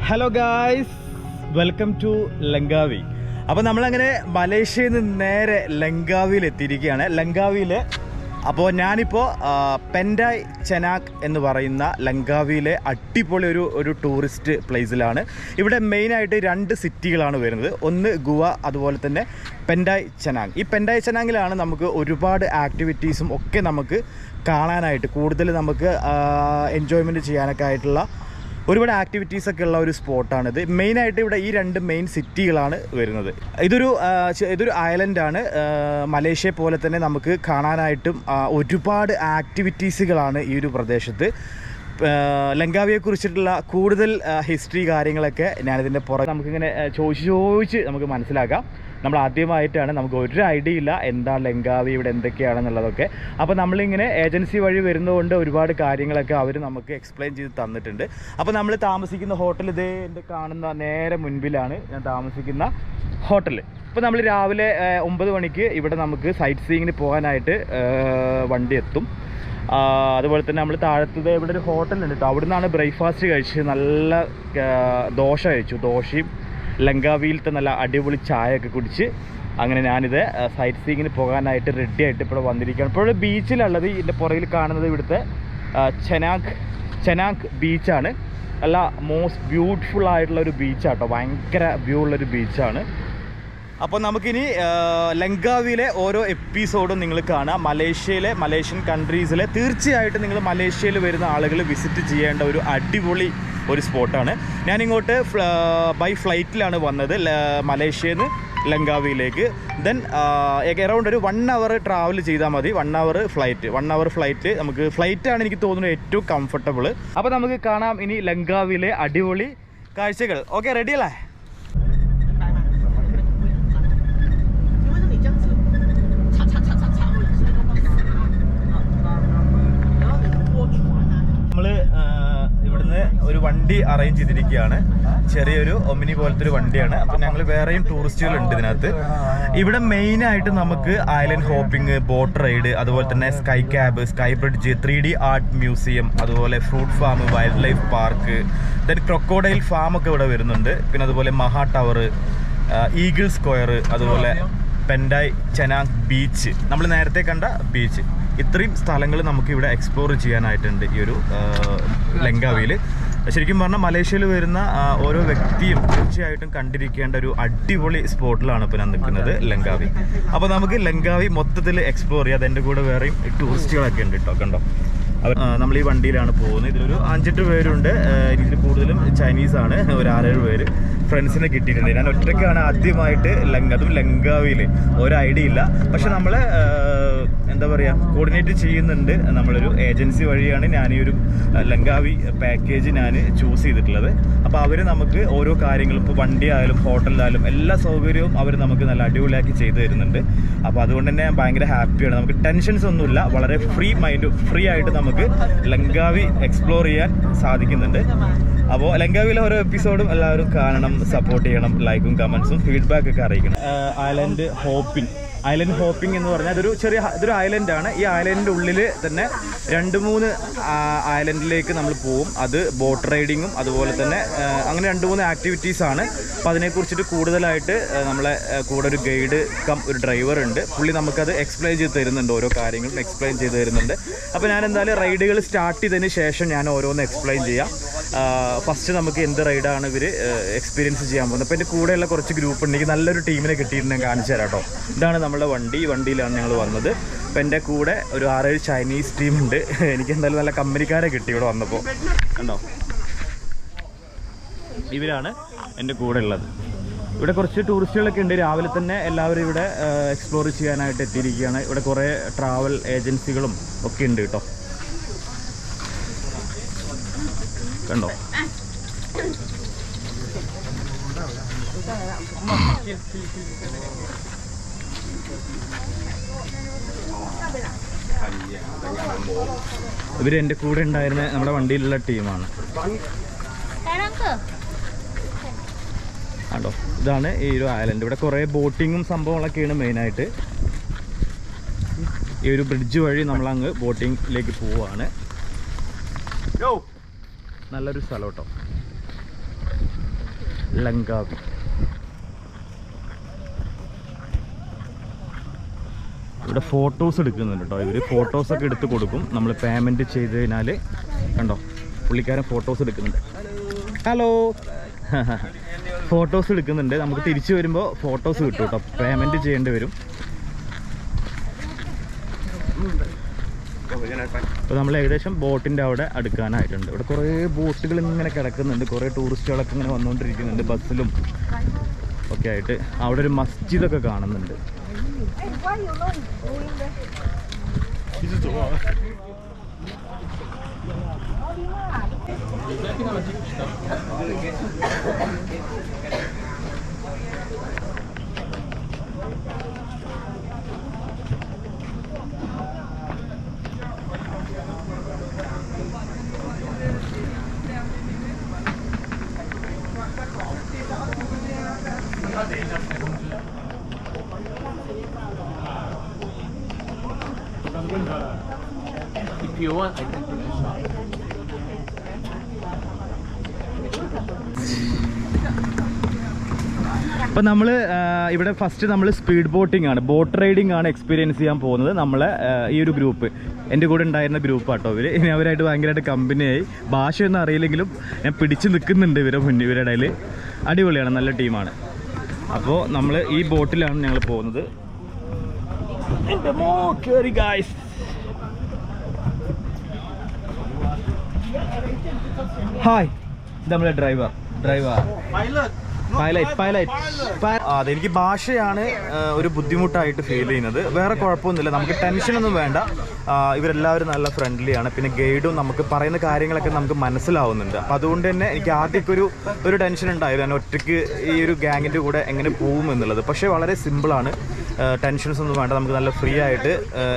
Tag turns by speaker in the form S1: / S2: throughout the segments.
S1: Hello guys, welcome to Langkawi. അപ്പോൾ നമ്മളങ്ങനെ മലേഷ്യയിൽ നിന്ന് നേരെ ലങ്കാവിയിൽ എത്തിയിരിക്കുകയാണ്. ലങ്കാവിയിൽ അപ്പോൾ ഞാനിപ്പോൾ പെൻഡായ് ചെനാക് എന്ന് പറയുന്ന ലങ്കാവിയിലെ അടിപൊളി ഒരു ടൂറിസ്റ്റ് പ്ലേസിലാണ്. ഇവിടെ മെയിനായിട്ട് 2 സിറ്റികളാണ് വരുന്നത്. ഒന്ന് ഗുവ, അതുപോലെ തന്നെ പെൻഡായ് ചെനാങ്. ഈ പെൻഡായ് ചെനാങ്ങിലാണ് നമുക്ക് ഒരുപാട് ആക്ടിവിറ്റീസും ഒക്കെ നമുക്ക് കാണാനായിട്ട്, കൂടുതൽ നമുക്ക് എൻജോയ്മെൻറ്റ് ചെയ്യാനൊക്കെ ആയിട്ടുള്ള ഒരുപാട് ആക്ടിവിറ്റീസൊക്കെ ഉള്ള ഒരു സ്പോട്ടാണിത്. മെയിനായിട്ട് ഇവിടെ ഈ 2 മെയിൻ സിറ്റികളാണ് വരുന്നത്. ഇതൊരു ഐലൻഡാണ്. മലേഷ്യ പോലെ തന്നെ നമുക്ക് കാണാനായിട്ടും ഒരുപാട് ആക്ടിവിറ്റീസുകളാണ് ഈ ഒരു പ്രദേശത്ത്. ലങ്കാവിയെക്കുറിച്ചിട്ടുള്ള കൂടുതൽ ഹിസ്റ്ററി കാര്യങ്ങളൊക്കെ ഞാനിതിൻ്റെ പുറകെ നമുക്കിങ്ങനെ ചോദിച്ച് നമുക്ക് മനസ്സിലാക്കാം. നമ്മൾ ആദ്യമായിട്ടാണ്, നമുക്ക് ഒരു ഐഡിയ ഇല്ല എന്താണ് ലങ്കാവി, ഇവിടെ എന്തൊക്കെയാണെന്നുള്ളതൊക്കെ. അപ്പോൾ നമ്മളിങ്ങനെ ഏജൻസി വഴി വരുന്നതുകൊണ്ട് ഒരുപാട് കാര്യങ്ങളൊക്കെ അവർ നമുക്ക് എക്സ്പ്ലെയിൻ ചെയ്ത് തന്നിട്ടുണ്ട്. അപ്പോൾ നമ്മൾ താമസിക്കുന്ന ഹോട്ടൽ ഇതേ എൻ്റെ കാണുന്ന നേരെ മുൻപിലാണ് ഞാൻ താമസിക്കുന്ന ഹോട്ടൽ. ഇപ്പോൾ നമ്മൾ രാവിലെ 9 മണിക്ക് ഇവിടെ നമുക്ക് സൈറ്റ് സീയിങ്ങിന് പോകാനായിട്ട് വണ്ടി എത്തും. അതുപോലെ തന്നെ നമ്മൾ താഴത്തത് ഇവിടെ ഒരു ഹോട്ടലുണ്ട് കേട്ടോ. അവിടെ നിന്നാണ് ബ്രേക്ക്ഫാസ്റ്റ് കഴിച്ച് നല്ല ദോശ കഴിച്ചു. ദോശയും ലങ്കാവിയിലത്തെ നല്ല അടിപൊളി ചായയൊക്കെ കുടിച്ച് അങ്ങനെ ഞാനിത് സൈറ്റ് സീയിങ്ങിന് പോകാനായിട്ട് റെഡി ആയിട്ട് ഇപ്പോൾ വന്നിരിക്കുകയാണ്. ഇപ്പോൾ ബീച്ചിലുള്ളത് ഇതിൻ്റെ പുറകിൽ കാണുന്നത് ഇവിടുത്തെ ചെനാക് ബീച്ചാണ്. നല്ല മോസ്റ്റ് ബ്യൂട്ടിഫുൾ ആയിട്ടുള്ള ഒരു ബീച്ചാട്ടോ, ഭയങ്കര വ്യൂ ഉള്ളൊരു ബീച്ചാണ്. അപ്പോൾ നമുക്കിനി ലങ്കാവിയിലെ ഓരോ എപ്പിസോഡും നിങ്ങൾ കാണാം. മലേഷ്യൻ കൺട്രീസിലെ തീർച്ചയായിട്ടും നിങ്ങൾ മലേഷ്യയിൽ വരുന്ന ആളുകൾ വിസിറ്റ് ചെയ്യേണ്ട ഒരു അടിപൊളി ഒരു സ്പോട്ടാണ്. ഞാനിങ്ങോട്ട് ബൈ ഫ്ലൈറ്റിലാണ് വന്നത് മലേഷ്യയിൽ നിന്ന് ലങ്കാവിയിലേക്ക്. ദെൻ എറൗണ്ട് ഒരു 1 hour ട്രാവൽ ചെയ്താൽ മതി. 1 hour ഫ്ലൈറ്റ് നമുക്ക് ഫ്ലൈറ്റാണ് എനിക്ക് തോന്നുന്നത് ഏറ്റവും കംഫർട്ടബിൾ. അപ്പോൾ നമുക്ക് കാണാം ഇനി ലങ്കാവിയിലെ അടിപൊളി കാഴ്ചകൾ. ഓക്കെ, റെഡി അല്ലേ? ഇവിടുന്ന് ഒരു വണ്ടി അറേഞ്ച് ചെയ്തിരിക്കുകയാണ്. ചെറിയൊരു ഒമിനി പോലത്തെ ഒരു വണ്ടിയാണ്. അപ്പോൾ ഞങ്ങൾ വേറെയും ടൂറിസ്റ്റുകളുണ്ട് ഇതിനകത്ത്. ഇവിടെ മെയിനായിട്ട് നമുക്ക് ഐലൻഡ് ഹോപ്പിംഗ്, ബോട്ട് റൈഡ്, അതുപോലെ തന്നെ sky cab, sky bridge, 3D art museum, അതുപോലെ fruit farm, wildlife park, then crocodile ഫാമൊക്കെ ഇവിടെ വരുന്നുണ്ട്. പിന്നെ അതുപോലെ മഹാ ടവർ, ഈഗിൾ സ്ക്വയർ, അതുപോലെ പെൻഡായ് ചെനാങ് ബീച്ച്, നമ്മൾ നേരത്തെ കണ്ട ബീച്ച്. ഇത്രയും സ്ഥലങ്ങൾ നമുക്ക് ഇവിടെ എക്സ്പ്ലോർ ചെയ്യാനായിട്ടുണ്ട് ഈ ഒരു ലങ്കാവിയിൽ. ശരിക്കും പറഞ്ഞാൽ മലേഷ്യയിൽ വരുന്ന ഓരോ വ്യക്തിയും തീർച്ചയായിട്ടും കണ്ടിരിക്കേണ്ട ഒരു അടിപൊളി സ്പോട്ടിലാണ് ഇപ്പോൾ ഞാൻ നിൽക്കുന്നത്, ലങ്കാവി. അപ്പോൾ നമുക്ക് ലങ്കാവി മൊത്തത്തിൽ എക്സ്പ്ലോർ ചെയ്യാം. അതെൻ്റെ കൂടെ വേറെയും ടൂറിസ്റ്റുകളൊക്കെ ഉണ്ട് കേട്ടോ, കണ്ടോ. നമ്മൾ ഈ വണ്ടിയിലാണ് പോകുന്നത്. ഇതിലൊരു 5-8 പേരുണ്ട്. ഇതിൽ കൂടുതലും ചൈനീസാണ്. ഒരു 6-7 പേര് ഫ്രണ്ട്സിനെ കിട്ടിയിട്ടുണ്ട്. ഞാൻ ഒറ്റയ്ക്കാണ് ആദ്യമായിട്ട് അതും ലങ്കാവിയിൽ. ഒരു ഐഡിയ ഇല്ല. പക്ഷെ നമ്മളെ എന്താ പറയുക, കോർഡിനേറ്റ് ചെയ്യുന്നുണ്ട്. നമ്മളൊരു ഏജൻസി വഴിയാണ് ഞാൻ ഈ ഒരു ലങ്കാവി പാക്കേജ് ഞാൻ ചൂസ് ചെയ്തിട്ടുള്ളത്. അപ്പോൾ അവർ നമുക്ക് ഓരോ കാര്യങ്ങളും, ഇപ്പോൾ വണ്ടി ആയാലും ഹോട്ടലിലായാലും എല്ലാ സൗകര്യവും അവർ നമുക്ക് നല്ല അടിപൊളിയാക്കി ചെയ്തു തരുന്നുണ്ട്. അപ്പോൾ അതുകൊണ്ട് തന്നെ ഞാൻ ഭയങ്കര ഹാപ്പിയാണ്. നമുക്ക് ടെൻഷൻസ് ഒന്നുമില്ല. വളരെ ഫ്രീ ആയിട്ട് നമുക്ക് ലങ്കാവി എക്സ്പ്ലോർ ചെയ്യാൻ സാധിക്കുന്നുണ്ട്. അപ്പോൾ ലങ്കാവിയിലെ ഓരോ എപ്പിസോഡും എല്ലാവരും കാണണം, സപ്പോർട്ട് ചെയ്യണം, ലൈക്കും കമൻസും ഫീഡ്ബാക്കൊക്കെ അറിയിക്കണം. ഐലൻഡ് ഹോപ്പിംഗ് എന്ന് പറഞ്ഞാൽ ഇതൊരു ഐലൻഡാണ്. ഈ ഐലൻഡിൻ്റെ ഉള്ളിൽ തന്നെ 2-3 ഐലൻഡിലേക്ക് നമ്മൾ പോവും. അത് ബോട്ട് റൈഡിങ്ങും അതുപോലെ തന്നെ അങ്ങനെ 2-3 ആക്ടിവിറ്റീസാണ്. അപ്പോൾ അതിനെക്കുറിച്ചിട്ട് കൂടുതലായിട്ട് നമ്മളെ കൂടെ ഒരു ഗൈഡ് ഒരു ഡ്രൈവർ ഉണ്ട്. പുള്ളി നമുക്കത് എക്സ്പ്ലെയിൻ ചെയ്ത് തരുന്നുണ്ട്, ഓരോ കാര്യങ്ങളും എക്സ്പ്ലെയിൻ ചെയ്ത് തരുന്നുണ്ട്. അപ്പോൾ ഞാൻ എന്തായാലും റൈഡുകൾ സ്റ്റാർട്ട് ചെയ്തതിന് ശേഷം ഞാൻ ഓരോന്ന് എക്സ്പ്ലെയിൻ ചെയ്യാം. ഫസ്റ്റ് നമുക്ക് എന്ത് റൈഡാണ് ഇവർ എക്സ്പീരിയൻസ് ചെയ്യാൻ പോകുന്നത്. അപ്പോൾ എൻ്റെ കൂടെയുള്ള കുറച്ച് ഗ്രൂപ്പ് ഉണ്ട്. എനിക്ക് നല്ലൊരു ടീമിനെ കിട്ടിയിട്ട് ഞാൻ കാണിച്ചു തരാം കേട്ടോ. ഇതാണ് നമ്മുടെ വണ്ടി. ഈ വണ്ടിയിലാണ് ഞങ്ങൾ വന്നത്. അപ്പോൾ എൻ്റെ കൂടെ ഒരു 6-7 ചൈനീസ് ടീമുണ്ട്. എനിക്ക് എന്തായാലും നല്ല കമ്പനിക്കാരെ കിട്ടി ഇവിടെ വന്നപ്പോൾ, കണ്ടോ. ഇവരാണ് എൻ്റെ കൂടെ ഉള്ളത്. ഇവിടെ കുറച്ച് ടൂറിസ്റ്റുകളൊക്കെ ഉണ്ട്. രാവിലെ തന്നെ എല്ലാവരും ഇവിടെ എക്സ്പ്ലോർ ചെയ്യാനായിട്ട് എത്തിയിരിക്കുകയാണ്. ഇവിടെ കുറേ ട്രാവൽ ഏജൻസികളും ഒക്കെ ഉണ്ട് കേട്ടോ, കണ്ടോ. ഇവർ എൻ്റെ കൂടെ ഉണ്ടായിരുന്ന നമ്മുടെ വണ്ടിയിലുള്ള ടീമാണ് കേട്ടോ. ഇതാണ് ഈ ഒരു ഐലൻഡ്. ഇവിടെ കുറേ ബോട്ടിങ്ങും സംഭവങ്ങളൊക്കെയാണ് മെയിനായിട്ട്. ഈ ഒരു ബ്രിഡ്ജ് വഴി നമ്മളങ്ങ് ബോട്ടിങ്ങിലേക്ക് പോവുകയാണ്. നല്ലൊരു സ്ഥലം കേട്ടോ. ലങ്കാവി. ഇവിടെ ഫോട്ടോസ് എടുക്കുന്നുണ്ട് കേട്ടോ. ഇവർ ഫോട്ടോസൊക്കെ എടുത്ത് കൊടുക്കും. നമ്മൾ പേയ്മെൻറ്റ് ചെയ്ത് കഴിഞ്ഞാൽ കണ്ടോ പുള്ളിക്കാരൻ ഫോട്ടോസ് എടുക്കുന്നുണ്ട്. ഹലോ ഫോട്ടോസ് എടുക്കുന്നുണ്ട്. നമുക്ക് തിരിച്ചു വരുമ്പോൾ ഫോട്ടോസ് കിട്ടും കേട്ടോ. പേയ്മെൻറ്റ് ചെയ്യേണ്ടി വരും. അപ്പോൾ നമ്മൾ ഏകദേശം ബോട്ടിൻ്റെ അവിടെ അടുക്കാനായിട്ടുണ്ട്. ഇവിടെ കുറേ ബോട്ടുകൾ ഇങ്ങനെ കിടക്കുന്നുണ്ട്. കുറേ ടൂറിസ്റ്റുകളൊക്കെ ഇങ്ങനെ വന്നുകൊണ്ടിരിക്കുന്നുണ്ട് ബസ്സിലും ഒക്കെ ആയിട്ട്. അവിടെ ഒരു മസ്ജിദൊക്കെ കാണുന്നുണ്ട്.
S2: If you want, I can put a shot.
S1: അപ്പോൾ നമ്മൾ ഇവിടെ ഫസ്റ്റ് നമ്മൾ സ്പീഡ് ബോട്ടിംഗ് ആണ്, ബോട്ട് റൈഡിംഗ് ആണ് എക്സ്പീരിയൻസ് ചെയ്യാൻ പോകുന്നത്. നമ്മളെ ഈ ഒരു ഗ്രൂപ്പ്, എൻ്റെ കൂടെ ഉണ്ടായിരുന്ന ഗ്രൂപ്പാട്ടോ ഇവർ. ഇനി അവരായിട്ട് ഭയങ്കരമായിട്ട് കമ്പനിയായി. ഭാഷയൊന്നും അറിയില്ലെങ്കിലും ഞാൻ പിടിച്ച് നിൽക്കുന്നുണ്ട് ഇവരുടെ ഇടയിൽ. അടിപൊളിയാണ്, നല്ല ടീമാണ്. അപ്പോൾ നമ്മൾ ഈ ബോട്ടിലാണ് ഞങ്ങൾ പോകുന്നത്. ഹായ്, നമ്മളെ ഡ്രൈവർ അതെനിക്ക് ഭാഷയാണ് ഒരു ബുദ്ധിമുട്ടായിട്ട് ഫീൽ ചെയ്യുന്നത്. വേറെ കുഴപ്പമൊന്നുമില്ല, നമുക്ക് ടെൻഷനൊന്നും വേണ്ട. ഇവരെല്ലാവരും നല്ല ഫ്രണ്ട്ലി ആണ്. പിന്നെ ഗൈഡും നമുക്ക് പറയുന്ന കാര്യങ്ങളൊക്കെ നമുക്ക് മനസ്സിലാവുന്നുണ്ട്. അപ്പം അതുകൊണ്ട് തന്നെ എനിക്ക് ആദ്യമൊക്കെ ഒരു ടെൻഷൻ ഉണ്ടായിരുന്നു, ഞാൻ ഒറ്റയ്ക്ക് ഈ ഒരു ഗ്യാങ്ങിൻ്റെ കൂടെ എങ്ങനെ പോകും എന്നുള്ളത്. പക്ഷേ വളരെ സിമ്പിളാണ്, ടെൻഷൻസ് ഒന്നും വേണ്ട. നമുക്ക് നല്ല ഫ്രീ ആയിട്ട്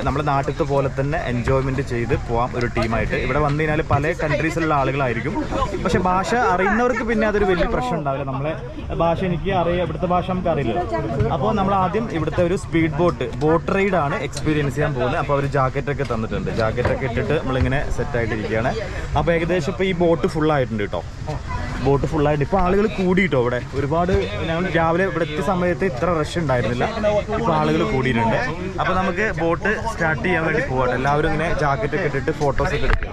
S1: നമ്മുടെ നാട്ടിലത്തെ പോലെ തന്നെ എൻജോയ്മെൻറ്റ് ചെയ്ത് പോകാം ഒരു ടീമായിട്ട്. ഇവിടെ വന്നു കഴിഞ്ഞാൽ പല കൺട്രീസിലുള്ള ആളുകളായിരിക്കും. പക്ഷെ ഭാഷ അറിയുന്നവർക്ക് പിന്നെ അതൊരു വലിയ പ്രശ്നം ഉണ്ടാവില്ല. നമ്മളെ ഭാഷ എനിക്ക് അറിയാം, ഇവിടുത്തെ ഭാഷ നമുക്ക് അറിയില്ല. അപ്പോൾ നമ്മൾ ആദ്യം ഇവിടുത്തെ ഒരു സ്പീഡ് ബോട്ട് റൈഡാണ് എക്സ്പീരിയൻസ് ചെയ്യാൻ പോകുന്നത്. അപ്പോൾ അവർ ജാക്കറ്റൊക്കെ തന്നിട്ടുണ്ട്. ജാക്കറ്റൊക്കെ ഇട്ടിട്ട് നമ്മളിങ്ങനെ സെറ്റായിട്ടിരിക്കുകയാണ്. അപ്പോൾ ഏകദേശം ഇപ്പോൾ ഈ ബോട്ട് ഫുള്ളായിട്ടുണ്ട് കേട്ടോ. ബോട്ട് ഫുള്ളായിട്ട് ഇപ്പോൾ ആളുകൾ കൂടിയിട്ടോ. ഇവിടെ ഒരുപാട്, ഞങ്ങൾ രാവിലെ ഇവിടെ എത്തിയ സമയത്ത് ഇത്ര റഷ് ഉണ്ടായിരുന്നില്ല. ഇപ്പോൾ ആളുകൾ കൂടിയിട്ടുണ്ട്. അപ്പോൾ നമുക്ക് ബോട്ട് സ്റ്റാർട്ട് ചെയ്യാൻ വേണ്ടി പോകട്ടെ. എല്ലാവരും ഇങ്ങനെ ജാക്കറ്റൊക്കെ ഇട്ടിട്ട് ഫോട്ടോസൊക്കെ എടുക്കും.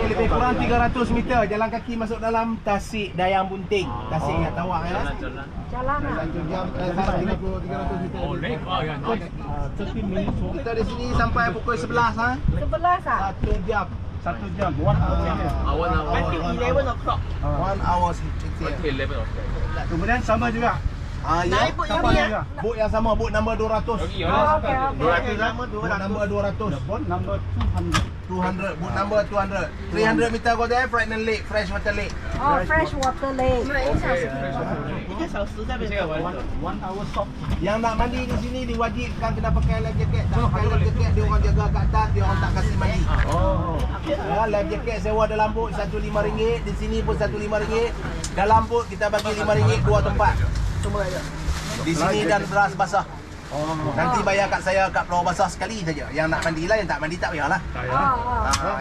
S3: Lebih kurang 300 meter jalan kaki masuk dalam Tasik Dayang Bunting. Tasik yang Tawak ya. Jalan 1 jam 300 meter. Oh, naik kan. 30 minit. Kita di sini sampai pukul 11 ha. 11 ah. 1 jam. 1 jam. 1 hour. 1 hour. 1 hour. 1 hour. 11 o'clock. Kemudian sama juga. Ya. Boat yang sama, boat number 200.
S2: Okey,
S3: Boat number 200. Boat number 200. Boat number 200. 300 meter go there, Pregnant Lake, Freshwater Lake.
S4: Oh, freshwater lake.
S2: 1 hour stop.
S3: Yang nak mandi di sini diwajibkan kena pakai life jacket. Tak pakai life jacket, dia orang jaga kat atas, dia orang tak kasih mandi. Ya, life jacket sewa dalam bot RM1.5, di sini pun RM1.5. Dalam bot kita bagi RM5 dua tempat. Di sini dan beras basah. Nanti bayar kat saya kat Pulau Basah sekali saja. Yang nak mandi lah, yang tak mandi tak payahlah.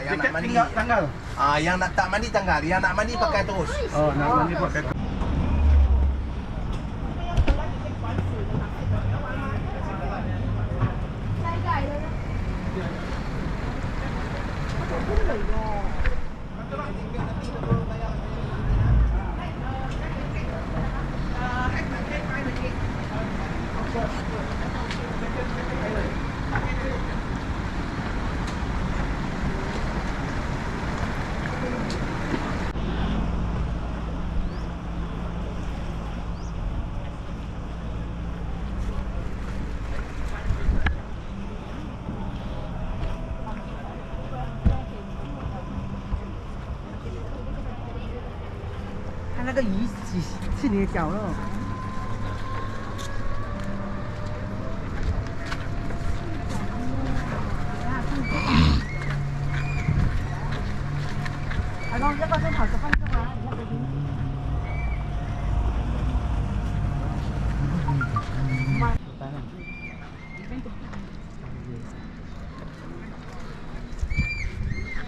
S3: Yang nak mandi tanggal. Yang nak tak mandi tanggal, yang nak mandi pakai terus.
S2: Nak mandi pakai.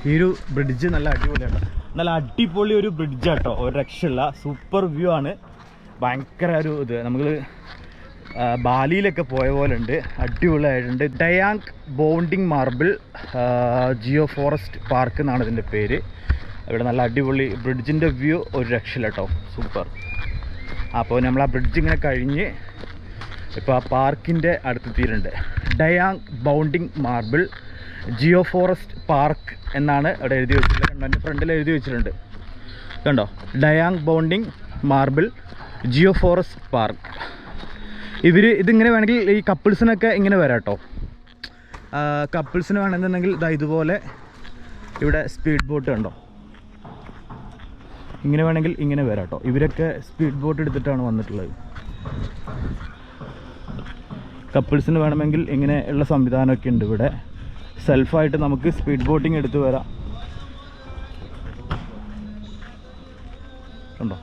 S1: ഈ ഒരു bridge നല്ല അടിപൊളിയാണ്. നല്ല അടിപൊളി ഒരു ബ്രിഡ്ജാട്ടോ, ഒരു രക്ഷയില്ല. Super view ആണ്. ഭയങ്കര ഒരു ഇത് നമ്മൾ ബാലിയിലൊക്കെ പോയ പോലെ ഉണ്ട്. അടിപൊളിയായിട്ടുണ്ട്. Dayang Bunting marble geo forest park എന്നാണ് ഇതിൻ്റെ പേര്. ഇവിടെ നല്ല അടിപൊളി ബ്രിഡ്ജിൻ്റെ വ്യൂ ഒരു രക്ഷയില്ല കേട്ടോ, സൂപ്പർ. അപ്പോൾ നമ്മൾ ആ ബ്രിഡ്ജ് ഇങ്ങനെ കഴിഞ്ഞ് ഇപ്പോൾ ആ പാർക്കിൻ്റെ അടുത്തെത്തിയിട്ടുണ്ട്. Dayang Bunting marble geo forest park എന്നാണ് ഇവിടെ എഴുതി വെച്ചിട്ടുള്ളത്. കണ്ടോ, എൻ്റെ ഫ്രണ്ടിൽ എഴുതി വെച്ചിട്ടുണ്ട് കണ്ടോ, Dayang Bunting marble geo forest park. ഇതിങ്ങനെ വേണമെങ്കിൽ ഈ കപ്പിൾസിനൊക്കെ ഇങ്ങനെ വരാം കേട്ടോ. കപ്പിൾസിന് വേണമെന്നുണ്ടെങ്കിൽ ഇതാ ഇതുപോലെ ഇവിടെ സ്പീഡ് ബോട്ട് കണ്ടോ, ഇങ്ങനെ വേണമെങ്കിൽ ഇങ്ങനെ വരാം കേട്ടോ. ഇവരൊക്കെ സ്പീഡ് ബോട്ട് എടുത്തിട്ടാണ് വന്നിട്ടുള്ളത്. കപ്പിൾസിന് വേണമെങ്കിൽ ഇങ്ങനെ ഉള്ള സംവിധാനമൊക്കെ ഉണ്ട് ഇവിടെ. സെൽഫായിട്ട് നമുക്ക് സ്പീഡ് ബോട്ടിങ് എടുത്ത് വരാം കണ്ടോ.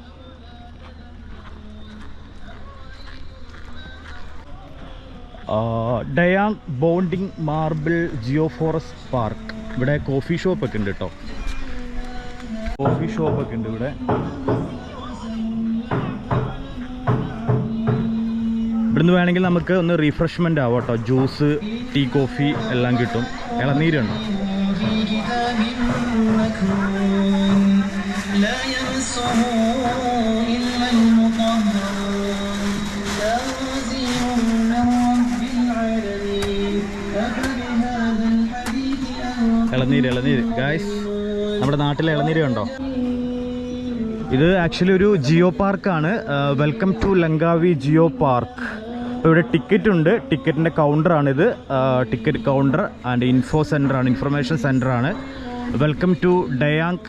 S1: Dayang Bunting marble geo forest park. ഇവിടെ കോഫി ഷോപ്പൊക്കെ ഉണ്ട് കേട്ടോ, കോഫി ഷോപ്പൊക്കെ ഉണ്ട് ഇവിടെ. ഇവിടുന്ന് വേണമെങ്കിൽ നമുക്ക് ഒന്ന് റീഫ്രഷ്മെൻ്റ് ആവാം കേട്ടോ. ജ്യൂസ്, ടീ, കോഫി എല്ലാം കിട്ടും. ഇളനീരുണ്ട്. ഇളനീര് ഗായ്സ്, നമ്മുടെ നാട്ടിലെ ഇളനീര് കണ്ടോ. ഇത് ആക്ച്വലി ഒരു ജിയോ പാർക്കാണ്. Welcome to Langkawi geo park. അപ്പോൾ ഇവിടെ ടിക്കറ്റ് ഉണ്ട്. ടിക്കറ്റിൻ്റെ കൗണ്ടറാണിത്. ടിക്കറ്റ് കൗണ്ടർ ആൻഡ് ഇൻഫർമേഷൻ സെൻറ്ററാണ്. Welcome to Dayang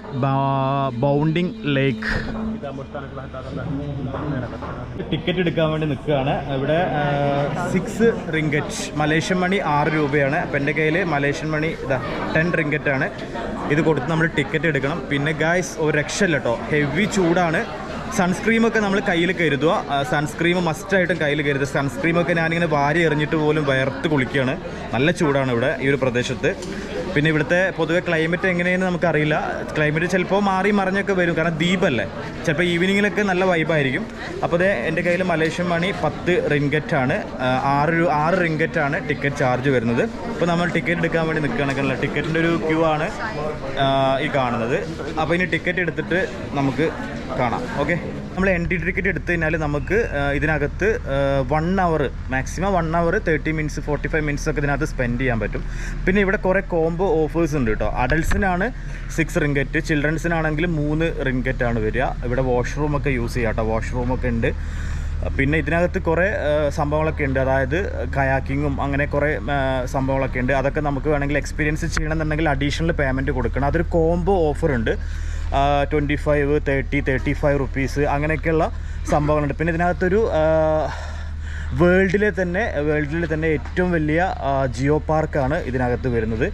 S1: Bunting lake. Ticket എടുക്കാൻ വേണ്ടി നിൽക്കുകയാണ്. ഇവിടെ 6 റിങ്കറ്റ്, മലേഷ്യൻ മണി 6 രൂപയാണ്. അപ്പം എൻ്റെ കയ്യിൽ മലേഷ്യൻ മണി 10 റിങ്കറ്റാണ്. ഇത് കൊടുത്ത് നമ്മൾ ടിക്കറ്റ് എടുക്കണം. പിന്നെ ഗായ്സ് ഒരു രക്ഷയില്ല കേട്ടോ, ഹെവി ചൂടാണ്. സൺസ്ക്രീമൊക്കെ നമ്മൾ കയ്യിൽ കരുതുക. സൺസ്ക്രീം മസ്റ്റായിട്ടും കയ്യിൽ കരുതുക. സൺസ്ക്രീമൊക്കെ ഞാനിങ്ങനെ വാരി എറിഞ്ഞിട്ട് പോലും വയർത്ത് കുളിക്കുകയാണ്. നല്ല ചൂടാണ് ഇവിടെ ഈ ഒരു പ്രദേശത്ത്. പിന്നെ ഇവിടുത്തെ പൊതുവെ ക്ലൈമറ്റ് എങ്ങനെയെന്ന് നമുക്കറിയില്ല. ക്ലൈമറ്റ് ചിലപ്പോൾ മാറി മറിഞ്ഞൊക്കെ വരും, കാരണം ദ്വീപല്ലേ. ചിലപ്പോൾ ഈവനിങ്ങിലൊക്കെ നല്ല വൈബായിരിക്കും. അപ്പോൾ അത് എൻ്റെ കയ്യിൽ മലേഷ്യൻ മണി 10 റിങ്കറ്റാണ്. 6 റിങ്കറ്റാണ് ടിക്കറ്റ് ചാർജ് വരുന്നത്. അപ്പോൾ നമ്മൾ ടിക്കറ്റ് എടുക്കാൻ വേണ്ടി നിൽക്കുകയാണെങ്കിൽ ടിക്കറ്റിൻ്റെ ഒരു ക്യൂ ആണ് ഈ കാണുന്നത്. അപ്പോൾ ഇനി ടിക്കറ്റ് എടുത്തിട്ട് നമുക്ക് കാണാം. ഓക്കെ, നമ്മൾ എൻട്രി ടിക്കറ്റ് എടുത്തു കഴിഞ്ഞാൽ നമുക്ക് ഇതിനകത്ത് 1 അവർ, മാക്സിമം 1 അവർ 30 മിനിറ്റ്സ് 45 മിനിറ്റ്സ് ഒക്കെ ഇതിനകത്ത് സ്പെൻഡ് ചെയ്യാൻ പറ്റും. പിന്നെ ഇവിടെ കുറേ കോംബോ ഓഫേഴ്സ് ഉണ്ട് കേട്ടോ. അഡൽട്സിനാണ് 6 റിങ്കറ്റ്, ചിൽഡ്രൻസിനാണെങ്കിൽ 3 റിങ്കറ്റാണ് വരിക. ഇവിടെ വാഷ്റൂമൊക്കെ യൂസ് ചെയ്യാം കേട്ടോ, വാഷ്റൂമൊക്കെ ഉണ്ട്. പിന്നെ ഇതിനകത്ത് കുറേ സംഭവങ്ങളൊക്കെ ഉണ്ട്, അതായത് കയാക്കിങ്ങും അങ്ങനെ കുറേ സംഭവങ്ങളൊക്കെ ഉണ്ട്. അതൊക്കെ നമുക്ക് വേണമെങ്കിൽ എക്സ്പീരിയൻസ് ചെയ്യണമെന്നുണ്ടെങ്കിൽ അഡീഷണൽ പേയ്മെൻറ്റ് കൊടുക്കണം. അതൊരു കോംബോ ഓഫർ ഉണ്ട്, 25, 30, 35 റുപ്പീസ് അങ്ങനെയൊക്കെയുള്ള സംഭവങ്ങളുണ്ട്. പിന്നെ ഇതിനകത്തൊരു വേൾഡിലെ തന്നെ ഏറ്റവും വലിയ ജിയോ പാർക്കാണ് ഇതിനകത്ത് വരുന്നത്.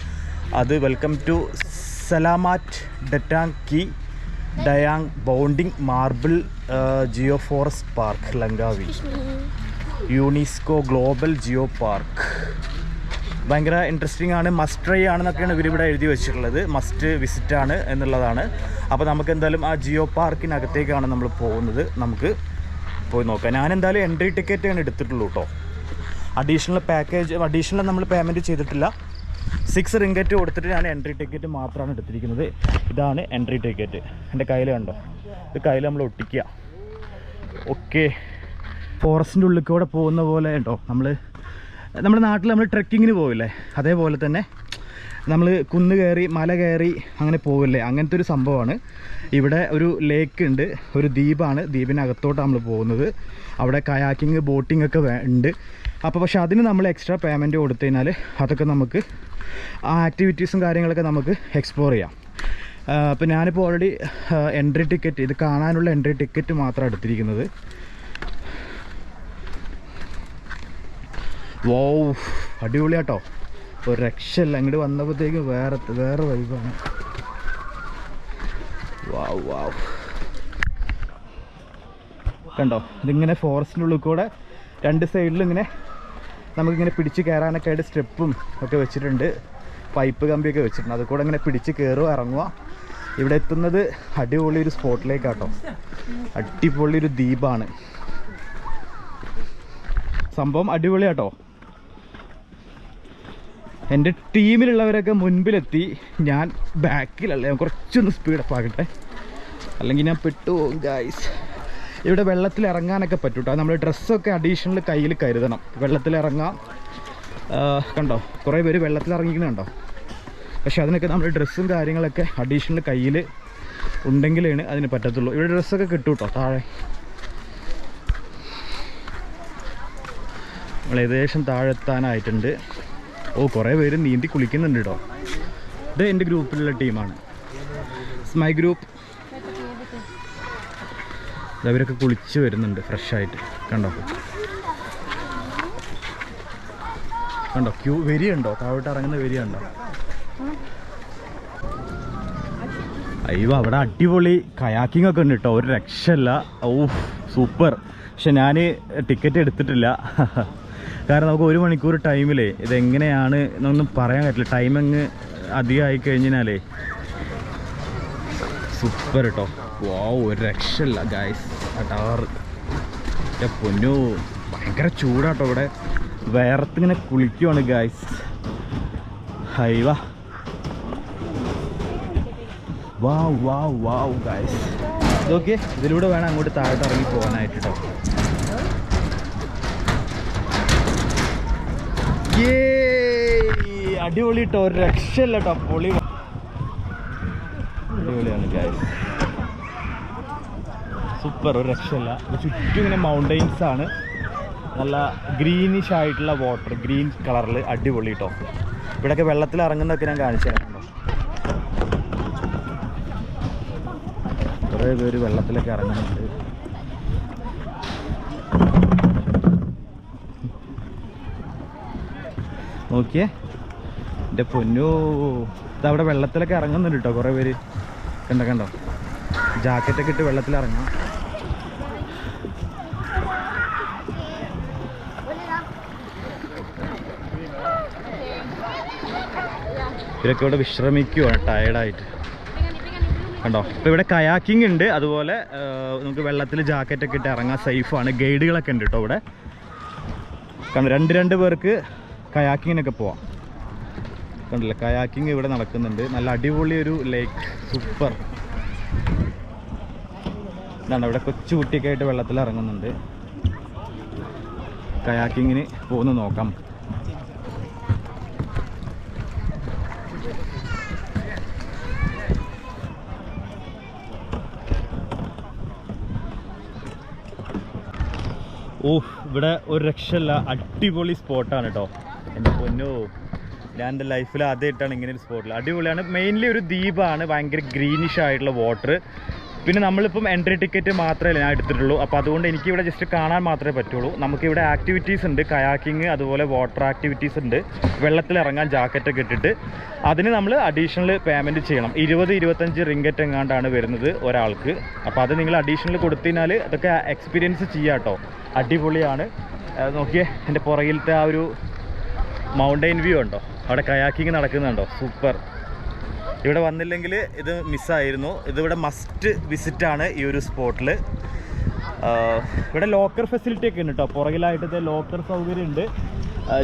S1: അത് വെൽക്കം ടു സലാമാറ്റ് ഡറ്റാങ് കി Dayang Bunting marble geo forest park Langkawi, UNESCO global geo park. ഭയങ്കര ഇൻട്രസ്റ്റിംഗ് ആണ്, മസ്റ്റ് ട്രൈ ആണെന്നൊക്കെയാണ് ഇവരിവിടെ എഴുതി വെച്ചിട്ടുള്ളത്. മസ്റ്റ് വിസിറ്റ് ആണ് എന്നുള്ളതാണ്. അപ്പോൾ നമുക്ക് എന്തായാലും ആ ജിയോ പാർക്കിനകത്തേക്കാണ് നമ്മൾ പോകുന്നത്. നമുക്ക് പോയി നോക്കാം. ഞാൻ എന്തായാലും എൻട്രി ടിക്കറ്റാണ് എടുത്തിട്ടുള്ളൂ കേട്ടോ. അഡീഷണൽ നമ്മൾ പേയ്മെൻറ്റ് ചെയ്തിട്ടില്ല. 6 റിങ്കറ്റ് കൊടുത്തിട്ട് ഞാൻ എൻട്രി ടിക്കറ്റ് മാത്രമാണ് എടുത്തിരിക്കുന്നത്. ഇതാണ് എൻട്രി ടിക്കറ്റ്. എൻ്റെ കയ്യിൽ കണ്ടോ, ഇത് കയ്യിൽ നമ്മൾ ഒട്ടിക്കുക. ഓക്കെ, ഫോറസ്റ്റിൻ്റെ ഉള്ളിൽ കൂടെ പോകുന്ന പോലെ ഉണ്ടോ, നമ്മുടെ നാട്ടിൽ നമ്മൾ ട്രെക്കിങ്ങിന് പോവില്ലേ, അതേപോലെ തന്നെ നമ്മൾ കുന്ന് കയറി മല കയറി അങ്ങനെ പോവില്ലേ, അങ്ങനത്തെ ഒരു സംഭവമാണ്. ഇവിടെ ഒരു ലേക്ക് ഉണ്ട്, ഒരു ദ്വീപാണ്. ദ്വീപിനകത്തോട്ട് നമ്മൾ പോകുന്നത്. അവിടെ കയാക്കിങ് ബോട്ടിംഗ് ഒക്കെ ഉണ്ട്. അപ്പോൾ പക്ഷേ അതിന് നമ്മൾ എക്സ്ട്രാ പേയ്മെൻറ്റ് കൊടുത്തു കഴിഞ്ഞാൽ അതൊക്കെ നമുക്ക് ആ ആക്ടിവിറ്റീസും കാര്യങ്ങളൊക്കെ നമുക്ക് എക്സ്പ്ലോർ ചെയ്യാം. അപ്പോൾ ഞാനിപ്പോൾ ഓൾറെഡി എൻട്രി ടിക്കറ്റ്, ഇത് കാണാനുള്ള എൻട്രി ടിക്കറ്റ് മാത്രമാണ് എടുത്തിരിക്കുന്നത്. വൗ, അടിപൊളിയാട്ടോ, ഒരു രക്ഷയില്ല. ഇങ്ങോട്ട് വന്നപ്പോഴത്തേക്കും വേറെ വൈബാണ്. വാവ് വാവ്, കണ്ടോ, ഇതിങ്ങനെ ഫോറസ്റ്റിൻ്റെ ഉള്ളിൽ കൂടെ 2 സൈഡിലും ഇങ്ങനെ നമുക്കിങ്ങനെ പിടിച്ച് കയറാനൊക്കെ ആയിട്ട് സ്റ്റെപ്പും ഒക്കെ വെച്ചിട്ടുണ്ട്, പൈപ്പ് കമ്പിയൊക്കെ വെച്ചിട്ടുണ്ട്. അത് കൂടെ ഇങ്ങനെ പിടിച്ച് കയറുക ഇറങ്ങുക. ഇവിടെ എത്തുന്നത് അടിപൊളി ഒരു സ്പോട്ടിലേക്കാട്ടോ, അടിപൊളി ഒരു ദ്വീപാണ്. സംഭവം അടിപൊളിയാട്ടോ. എൻ്റെ ടീമിലുള്ളവരൊക്കെ മുൻപിലെത്തി, ഞാൻ ബാക്കിലല്ല. ഞാൻ കുറച്ചൊന്ന് സ്പീഡപ്പ് ആകട്ടെ, അല്ലെങ്കിൽ ഞാൻ പെട്ടുപോകും ഗൈസ്. ഇവിടെ വെള്ളത്തിൽ ഇറങ്ങാനൊക്കെ പറ്റും കേട്ടോ. നമ്മൾ ഡ്രസ്സൊക്കെ അഡീഷണൽ കയ്യിൽ കരുതണം. വെള്ളത്തിലിറങ്ങാം, കണ്ടോ കുറേ പേര് വെള്ളത്തിലിറങ്ങിക്കുന്നുണ്ടോ. പക്ഷെ അതിനൊക്കെ നമ്മൾ ഡ്രസ്സും കാര്യങ്ങളൊക്കെ അഡീഷണൽ കയ്യിൽ ഉണ്ടെങ്കിലാണ് അതിന് പറ്റത്തുള്ളൂ. ഇവിടെ ഡ്രസ്സൊക്കെ കിട്ടും കേട്ടോ താഴെ. നമ്മൾ ഏകദേശം താഴെത്താനായിട്ടുണ്ട്. ഓ, കുറേ പേര് നീന്തി കുളിക്കുന്നുണ്ട് കേട്ടോ. ഇത് എൻ്റെ ഗ്രൂപ്പിലുള്ള ടീമാണ്, മൈ ഗ്രൂപ്പ്. അവരൊക്കെ കുളിച്ച് വരുന്നുണ്ട് ഫ്രഷായിട്ട്. കണ്ടോ വരിയുണ്ടോ, താഴോട്ട് ഇറങ്ങുന്ന വരിയുണ്ടോ. അയ്യോ, അവിടെ അടിപൊളി കയാക്കിംഗ് ഒക്കെ ഉണ്ട് കേട്ടോ, ഒരു രക്ഷയില്ല. ഓ സൂപ്പർ. പക്ഷെ ഞാൻ ടിക്കറ്റ് എടുത്തിട്ടില്ല, കാരണം നമുക്ക് 1 മണിക്കൂർ ടൈമിലേ ഇതെങ്ങനെയാണ് എന്നൊന്നും പറയാൻ പറ്റില്ല. ടൈമിങ് അധികമായി കഴിഞ്ഞാലേ സൂപ്പർ കേട്ടോ. വാവ്, ഒരു രക്ഷയില്ല ഗൈസ്. അടാറ് പൊന്നു, ഭയങ്കര ചൂടാട്ടോ ഇവിടെ. വേർത്തിങ്ങനെ കുളിക്കുവാണ് ഗൈസ്. ഹൈവാ, വാവ് വാവ് വാവ് ഗൈസ്. ഇതൊക്കെ ഇതിലൂടെ വേണം അങ്ങോട്ട് താഴോട്ട് ഇറങ്ങി പോകാനായിട്ട് കേട്ടോ. അടിപൊളി കേട്ടോ, ഒരു രക്ഷയില്ല കേട്ടോ, പൊളി അടിപൊളിയാണ് ഗൈസ്, സൂപ്പർ, ഒരു രക്ഷയില്ല. ചുറ്റും ഇങ്ങനെ മൗണ്ടെയിൻസ് ആണ്, നല്ല ഗ്രീനിഷ് ആയിട്ടുള്ള വാട്ടർ, ഗ്രീൻ കളറിൽ അടിപൊളി കേട്ടോ. ഇവിടെയൊക്കെ വെള്ളത്തിൽ ഇറങ്ങുന്നതൊക്കെ ഞാൻ കാണിച്ചു തരാം. കുറേ പേര് വെള്ളത്തിലൊക്കെ ഇറങ്ങുന്നുണ്ട്. നോക്കിയേ എൻ്റെ പൊന്നു, ഇതവിടെ വെള്ളത്തിലൊക്കെ ഇറങ്ങുന്നുണ്ട് കേട്ടോ കുറേ പേര്. കണ്ടോ, ജാക്കറ്റൊക്കെ ഇട്ട് വെള്ളത്തിൽ ഇറങ്ങാം. ഇവരൊക്കെ ഇവിടെ വിശ്രമിക്കുവാണ് ടയർഡായിട്ട്. കണ്ടോ, ഇപ്പോൾ ഇവിടെ കയാക്കിംഗ് ഉണ്ട്, അതുപോലെ നമുക്ക് വെള്ളത്തിൽ ജാക്കറ്റൊക്കെ ഇട്ട് ഇറങ്ങാൻ സേഫാണ്. ഗൈഡുകളൊക്കെ ഉണ്ട് കേട്ടോ ഇവിടെ. കണ്ടോ, 2 പേർക്ക് കയാക്കിങ്ങിനൊക്കെ പോവാം. കണ്ടില്ല, കയാക്കിങ് ഇവിടെ നടക്കുന്നുണ്ട്. നല്ല അടിപൊളി ഒരു ലേക്ക്, സൂപ്പർ. ഇതാണ് ഇവിടെ കൊച്ചു കുട്ടിയൊക്കെ ആയിട്ട് വെള്ളത്തിൽ ഇറങ്ങുന്നുണ്ട്. കയാക്കിങ്ങിന് പോകുന്നു നോക്കാം. ഓ ഇവിടെ ഒരു രക്ഷയില്ല, അടിപൊളി സ്പോട്ടാണ് കേട്ടോ. എൻ്റെ പൊന്നോ, ഞാൻ എൻ്റെ ലൈഫിൽ ആദ്യമായിട്ടാണ് ഇങ്ങനെ ഒരു സ്പോട്ടിൽ. അടിപൊളിയാണ്. മെയിൻലി ഒരു ദ്വീപാണ്, ഭയങ്കര ഗ്രീനിഷ് ആയിട്ടുള്ള വാട്ടർ. പിന്നെ നമ്മളിപ്പം എൻട്രി ടിക്കറ്റ് മാത്രമേ ഞാൻ എടുത്തിട്ടുള്ളൂ. അപ്പോൾ അതുകൊണ്ട് എനിക്കിവിടെ ജസ്റ്റ് കാണാൻ മാത്രമേ പറ്റുള്ളൂ. നമുക്കിവിടെ ആക്ടിവിറ്റീസ് ഉണ്ട്, കയാക്കിങ്, അതുപോലെ വാട്ടർ ആക്ടിവിറ്റീസ് ഉണ്ട്. വെള്ളത്തിലിറങ്ങാൻ ജാക്കറ്റൊക്കെ ഇട്ടിട്ട് അതിന് നമ്മൾ അഡീഷണൽ പേയ്മെൻറ്റ് ചെയ്യണം. 20-25 റിങ്കറ്റ് എങ്ങാണ്ടാണ് വരുന്നത് ഒരാൾക്ക്. അപ്പോൾ അത് നിങ്ങൾ അഡീഷണൽ കൊടുത്തുകഴിഞ്ഞാൽ അതൊക്കെ എക്സ്പീരിയൻസ് ചെയ്യാം കേട്ടോ. അടിപൊളിയാണ്. നോക്കിയേ, എൻ്റെ പുറകിലത്തെ ആ ഒരു മൗണ്ടൈൻ വ്യൂ ഉണ്ടോ, അവിടെ കയാക്കിങ് നടക്കുന്നുണ്ടോ, സൂപ്പർ. ഇവിടെ വന്നില്ലെങ്കിൽ ഇത് മിസ്സായിരുന്നു. ഇതിവിടെ മസ്റ്റ് വിസിറ്റാണ് ഈ ഒരു സ്പോട്ടിൽ. ഇവിടെ ലോക്കർ ഫെസിലിറ്റി ഒക്കെ ഉണ്ട് കേട്ടോ. പുറകിലായിട്ട് ലോക്കർ സൗകര്യം ഉണ്ട്,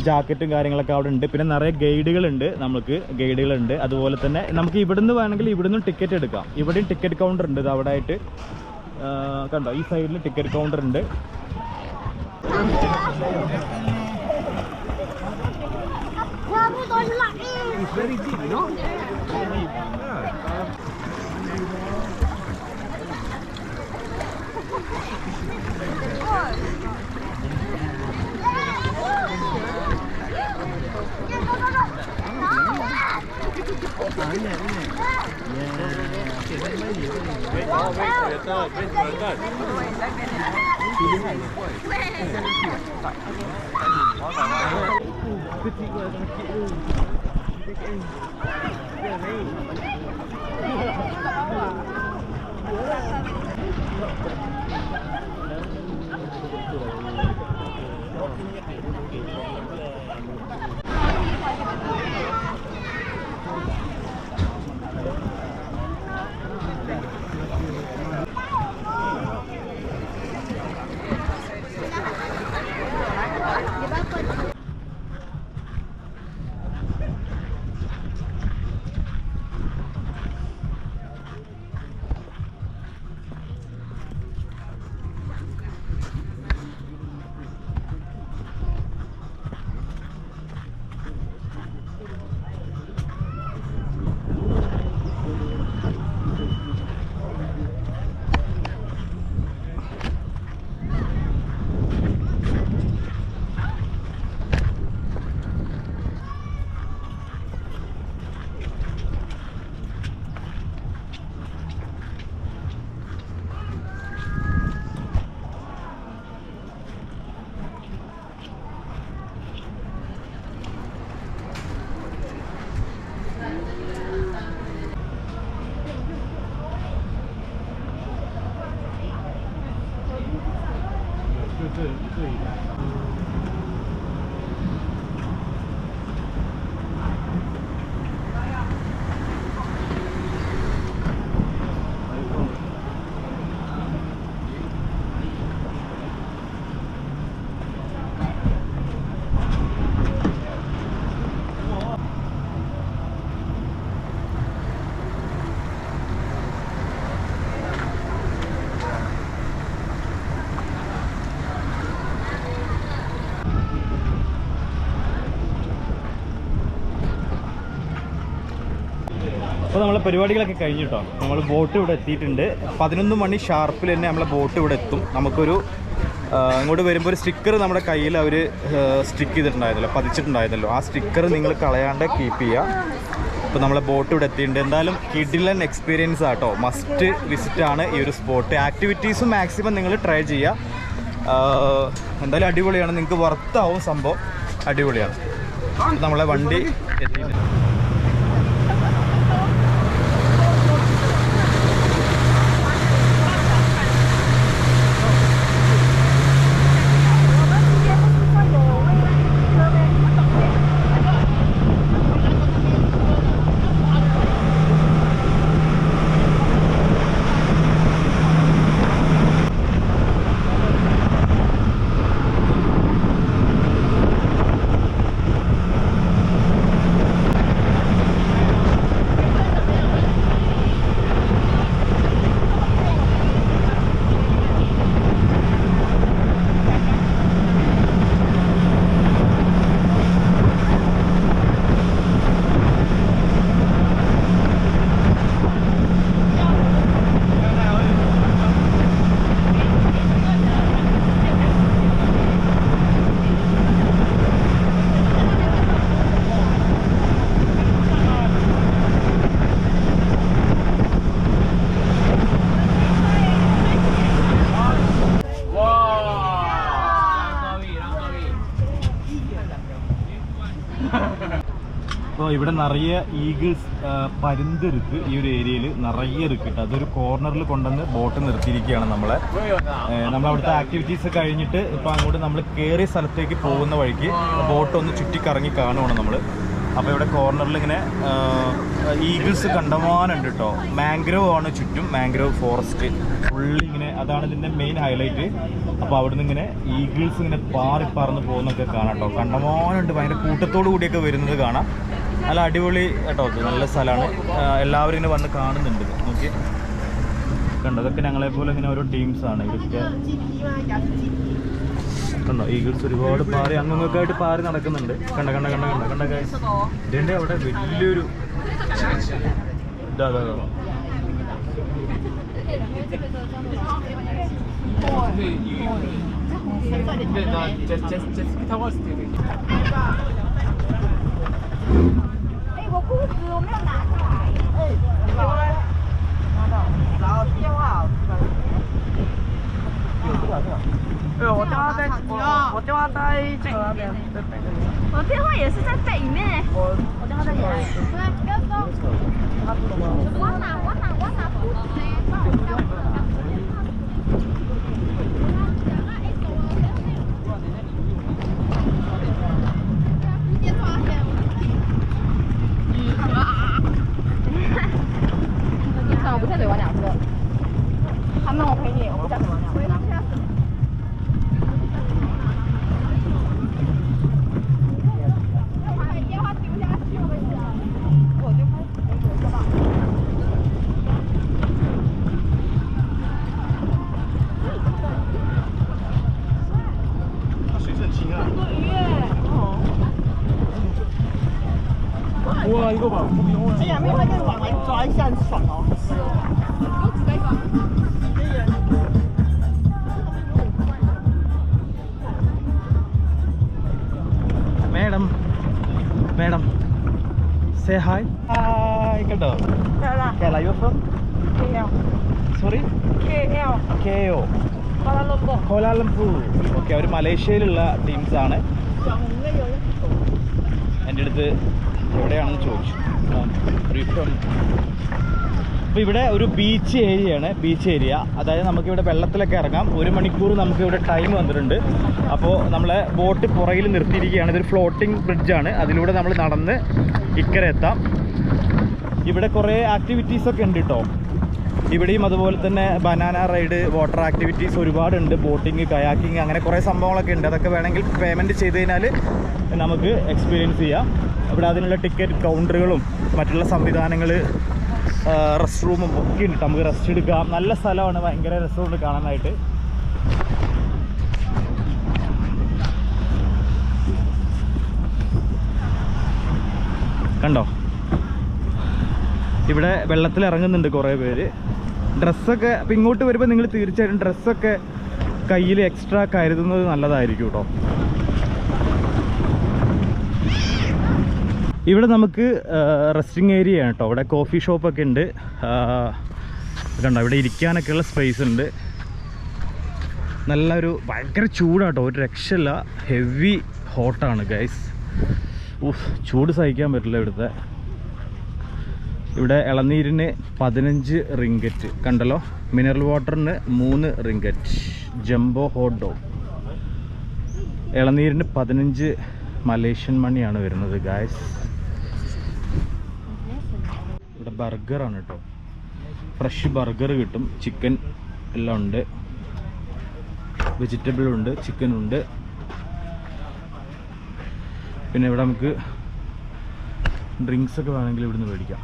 S1: ജാക്കറ്റും കാര്യങ്ങളൊക്കെ അവിടെ ഉണ്ട്. പിന്നെ നിറയെ ഗൈഡുകളുണ്ട്, നമുക്ക് ഗൈഡുകളുണ്ട്. അതുപോലെ തന്നെ നമുക്ക് ഇവിടുന്ന് വേണമെങ്കിൽ ഇവിടുന്ന് ടിക്കറ്റ് എടുക്കാം. ഇവിടെയും ടിക്കറ്റ് കൗണ്ടർ ഉണ്ട്. ഇത് അവിടെ ആയിട്ട് കണ്ടോ, ഈ സൈഡിൽ ടിക്കറ്റ് കൗണ്ടർ ഉണ്ട്.
S3: It's very deep, you know?
S1: അപ്പോൾ നമ്മളെ പരിപാടികളൊക്കെ കഴിഞ്ഞു കേട്ടോ. നമ്മൾ ബോട്ട് ഇവിടെ എത്തിയിട്ടുണ്ട്. 11 മണി ഷാർപ്പിൽ തന്നെ നമ്മളെ ബോട്ട് ഇവിടെ എത്തും. നമുക്കൊരു ഇങ്ങോട്ട് വരുമ്പോൾ ഒരു സ്റ്റിക്കർ നമ്മുടെ കയ്യിൽ അവർ സ്റ്റിക്ക് ചെയ്തിട്ടുണ്ടായിരുന്നല്ലോ, പതിച്ചിട്ടുണ്ടായിരുന്നല്ലോ. ആ സ്റ്റിക്കർ നിങ്ങൾ കളയാണ്ട് കീപ്പ് ചെയ്യുക. അപ്പോൾ നമ്മളെ ബോട്ട് ഇവിടെ എത്തിയിട്ടുണ്ട്. എന്തായാലും കിഡിലൻ എക്സ്പീരിയൻസ് ആട്ടോ, മസ്റ്റ് വിസിറ്റാണ് ഈ ഒരു സ്പോട്ട്. ആക്ടിവിറ്റീസും മാക്സിമം നിങ്ങൾ ട്രൈ ചെയ്യുക. എന്തായാലും അടിപൊളിയാണ്, നിങ്ങൾക്ക് വർത്താവും സംഭവം, അടിപൊളിയാണ്. നമ്മളെ വണ്ടി എത്തിയിട്ടുണ്ട്. അപ്പോൾ ഇവിടെ നിറയെ ഈഗിൾസ് പരുന്ത് ഇருக்கு ഈ ഒരു ഏരിയയിൽ നിറയെ ഇരിക്കട്ടെ. അതൊരു കോർണറിൽ കൊണ്ടുവന്ന് ബോട്ട് നിർത്തിയിരിക്കുകയാണ് നമ്മളെ. നമ്മളവിടുത്തെ ആക്ടിവിറ്റീസ് കഴിഞ്ഞിട്ട് ഇപ്പോൾ അങ്ങോട്ട് നമ്മൾ കയറിയ സ്ഥലത്തേക്ക് പോകുന്ന വഴിക്ക് ബോട്ട് ഒന്ന് ചുറ്റിക്കറങ്ങി കാണുവാണ് നമ്മൾ. അപ്പോൾ ഇവിടെ കോർണറിൽ ഇങ്ങനെ ഈഗിൾസ് കണ്ടമാനുണ്ട് കേട്ടോ. മാംഗ്രോവ് ആണ് ചുറ്റും, മാംഗ്രോവ് ഫോറസ്റ്റ് ഫുള്ളി ഇങ്ങനെ, അതാണ് ഇതിൻ്റെ മെയിൻ ഹൈലൈറ്റ്. അപ്പോൾ അവിടുന്ന് ഇങ്ങനെ ഈഗിൾസ് ഇങ്ങനെ പറന്ന് പോകുന്നൊക്കെ കാണാം കേട്ടോ. കണ്ടമാനുണ്ട്, ഭയങ്കര കൂട്ടത്തോടു കൂടിയൊക്കെ വരുന്നത് കാണാം. നല്ല അടിപൊളി കേട്ടോ, നല്ല സ്ഥലമാണ്. എല്ലാവരും ഇങ്ങനെ വന്ന് കാണുന്നുണ്ട്. നോക്കി കണ്ടോ, അതൊക്കെ ഞങ്ങളെപ്പോലെ ഇങ്ങനെ ഓരോ ടീംസാണ്. ഇതൊക്കെ കണ്ടോ, ഈഗിൾസ് ഒരുപാട് പാറി അങ്ങൊക്കെ ആയിട്ട് പാറി നടക്കുന്നുണ്ട്. കണ്ട കണ്ട കണ്ട കണ്ട കണ്ട ഇതിൻ്റെ അവിടെ വലിയൊരു ഇതാ
S4: 我裤子我没有拿出来。有啊，拿到。然后电话。我电话在，我电话在这那边。我电话也是在背里面。我电话在哪里？不要动。我拿裤子。我不下嘴玩两次，他们我陪你，我不下嘴玩两次。把电话丢下去，我跟你讲，我就怕留着吧。
S3: 它水是很清啊。
S4: 多鱼耶！
S3: 哇，一个网不用啊。
S4: 这两面会跟网来抓一下，很爽哦。
S1: Madam, say hi. Hi, കണ്ടോ? Kerala, you from?
S4: KL.
S1: Sorry?
S4: KL.
S1: KO.
S4: Kuala Lumpur.
S1: Kuala Lumpur. Okay, അവർ മലേഷ്യയിലുള്ള ടീംസാണ്. എൻ്റെ അടുത്ത് എവിടെയാണെന്ന് ചോദിച്ചു. അപ്പോൾ ഇവിടെ ഒരു ബീച്ച് ഏരിയയാണ്, ബീച്ച് ഏരിയ. അതായത് നമുക്കിവിടെ വെള്ളത്തിലൊക്കെ ഇറങ്ങാം. 1 മണിക്കൂർ നമുക്കിവിടെ ടൈം വന്നിട്ടുണ്ട്. അപ്പോൾ നമ്മളെ ബോട്ട് പുറകിൽ നിർത്തിയിരിക്കുകയാണ്. ഇതൊരു ഫ്ലോട്ടിംഗ് ബ്രിഡ്ജാണ്. അതിലൂടെ നമ്മൾ നടന്ന് ഇക്കരെ എത്താം. ഇവിടെ കുറേ ആക്ടിവിറ്റീസൊക്കെ ഉണ്ട് കേട്ടോ. ഇവിടെയും അതുപോലെ തന്നെ ബനാന റൈഡ്, വാട്ടർ ആക്ടിവിറ്റീസ് ഒരുപാടുണ്ട്. ബോട്ടിങ്, കയാക്കിങ്, അങ്ങനെ കുറേ സംഭവങ്ങളൊക്കെ ഉണ്ട്. അതൊക്കെ വേണമെങ്കിൽ പേയ്മെൻറ്റ് ചെയ്ത് കഴിഞ്ഞാൽ നമുക്ക് എക്സ്പീരിയൻസ് ചെയ്യാം. ഇവിടെ അതിനുള്ള ടിക്കറ്റ് കൗണ്ടറുകളും മറ്റുള്ള സംവിധാനങ്ങൾ, റെസ്റ്റ് റൂമും ഒക്കെ ഉണ്ട്. നമുക്ക് റെസ്റ്റ് എടുക്കാം. നല്ല സ്ഥലമാണ്, ഭയങ്കര രസമുണ്ട് കാണാനായിട്ട്. കണ്ടോ, ഇവിടെ വെള്ളത്തിൽ ഇറങ്ങുന്നുണ്ട് കുറേ പേര്. ഡ്രസ്സൊക്കെ ഇപ്പം ഇങ്ങോട്ട് വരുമ്പോൾ നിങ്ങൾ തീർച്ചയായിട്ടും ഡ്രസ്സൊക്കെ കയ്യിൽ എക്സ്ട്രാ കരുതുന്നത് നല്ലതായിരിക്കും കേട്ടോ. ഇവിടെ നമുക്ക് റെസ്റ്റിംഗ് ഏരിയ ആണ് കേട്ടോ. ഇവിടെ കോഫി ഷോപ്പൊക്കെ ഉണ്ട്. കണ്ടോ, ഇവിടെ ഇരിക്കാനൊക്കെയുള്ള സ്പേസ് ഉണ്ട്. നല്ലൊരു ഭയങ്കര ചൂടാട്ടോ, ഒരു രക്ഷയില്ല. ഹെവി ഹോട്ടാണ് ഗൈസ്. ചൂട് സഹിക്കാൻ പറ്റില്ല ഇവിടുത്തെ. ഇവിടെ ഇളനീരിന് 15 റിങ്കറ്റ് കണ്ടല്ലോ. മിനറൽ വാട്ടറിന് 3 റിങ്കറ്റ്. ജംബോ ഹോട്ട് ഡോഗ് ഇളനീരിന് 15 മലേഷ്യൻ മണിയാണ് വരുന്നത് ഗൈസ്. ഇവിടെ ബർഗറാണ് കേട്ടോ, ഫ്രഷ് ബർഗർ കിട്ടും. ചിക്കൻ എല്ലാം ഉണ്ട്, വെജിറ്റബിൾ ഉണ്ട്, ചിക്കൻ ഉണ്ട്. പിന്നെ ഇവിടെ നമുക്ക് ഡ്രിങ്ക്സ് ഒക്കെ വേണമെങ്കിൽ ഇവിടുന്ന് മേടിക്കാം.